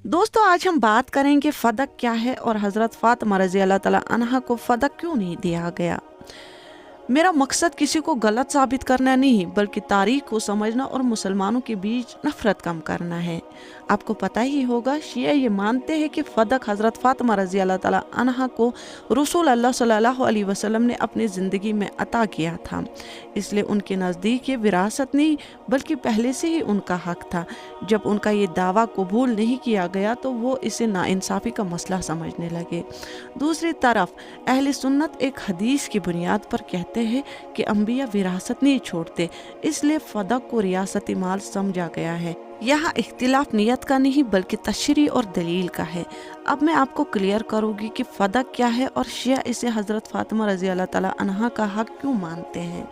दोस्तों आज हम बात करेंगे फ़दक क्या है और हज़रत फ़ातिमा रज़ी अल्लाह ताला अन्हा को फ़दक क्यों नहीं दिया गया। मेरा मकसद किसी को गलत साबित करना नहीं बल्कि तारीख को समझना और मुसलमानों के बीच नफरत कम करना है। आपको पता ही होगा शिया ये मानते हैं कि फ़दक हज़रत फ़ातिमा रज़ी अल्लाह ताला अन्हा को रसूल अल्लाह सल्लल्लाहु अलैहि वसल्लम ने अपनी ज़िंदगी में अता किया था, इसलिए उनके नज़दीक ये विरासत नहीं बल्कि पहले से ही उनका हक था। जब उनका ये दावा कबूल नहीं किया गया तो वो इसे नाइंसाफ़ी का मसला समझने लगे। दूसरी तरफ अहले सुन्नत एक हदीस की बुनियाद पर कहते हैं कि अंबिया विरासत नहीं छोड़ते, इसलिए फ़दक को रियासती माल समझा गया है। यहाँ इख्तिलाफ नियत का नहीं बल्कि तशरीह और दलील का है। अब मैं आपको क्लियर करूँगी कि फ़दक क्या है और शिया इसे हज़रत फ़ातिमा रज़ी अल्लाह ताला अन्हा का हक क्यों मानते हैं।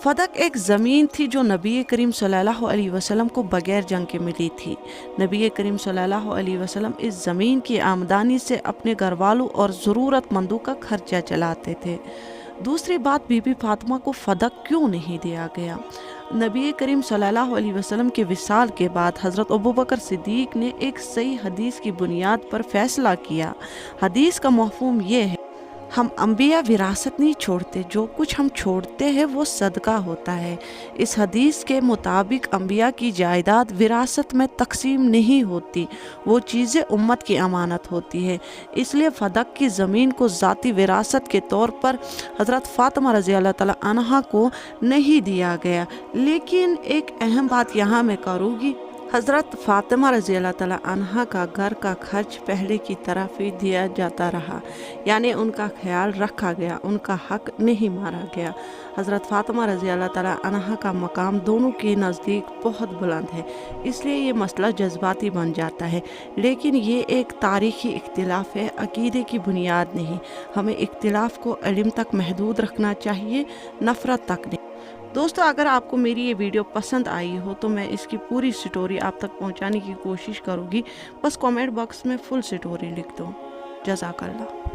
फ़दक एक ज़मीन थी जो नबी करीम सल्लल्लाहु अलैहि वसल्लम को बग़ैर जंग के मिली थी। नबी करीम सल्लल्लाहु अलैहि वसल्लम इस ज़मीन की आमदनी से अपने घर वालों और ज़रूरतमंदों का खर्चा चलाते थे। दूसरी बात बीबी फातिमा को फ़दक क्यों नहीं दिया गया। नबी करीम सल्लल्लाहु अलैहि वसल्लम के विसाल के बाद हज़रत अबू बकर सिद्दीक़ ने एक सही हदीस की बुनियाद पर फ़ैसला किया। हदीस का मफ़हूम ये है, हम अंबिया विरासत नहीं छोड़ते, जो कुछ हम छोड़ते हैं वो सदका होता है। इस हदीस के मुताबिक अंबिया की जायदाद विरासत में तकसीम नहीं होती, वो चीज़ें उम्मत की अमानत होती है। इसलिए फ़दक की ज़मीन को ज़ाती विरासत के तौर पर हज़रत फ़ातिमा रज़ी अल्लाह ताला अन्हा को नहीं दिया गया। लेकिन एक अहम बात यहाँ मैं करूँगी, हज़रत फ़ातिमा रज़ी अल्लाह ताला अन्हा का घर का खर्च पहले की तरह ही दिया जाता रहा, यानी उनका ख्याल रखा गया, उनका हक नहीं मारा गया। हज़रत फ़ातिमा रज़ी अल्लाह ताला अन्हा का मकाम दोनों के नज़दीक बहुत बुलंद है, इसलिए ये मसला जज्बाती बन जाता है। लेकिन ये एक तारीख़ी इख्तिलाफ है, अक़ीदे की बुनियाद नहीं। हमें इख्तिलाफ को इल्म तक महदूद रखना चाहिए, नफ़रत तक नहीं। दोस्तों अगर आपको मेरी ये वीडियो पसंद आई हो तो मैं इसकी पूरी स्टोरी आप तक पहुंचाने की कोशिश करूंगी। बस कमेंट बॉक्स में फुल स्टोरी लिख दो। जज़ाकल्लाह।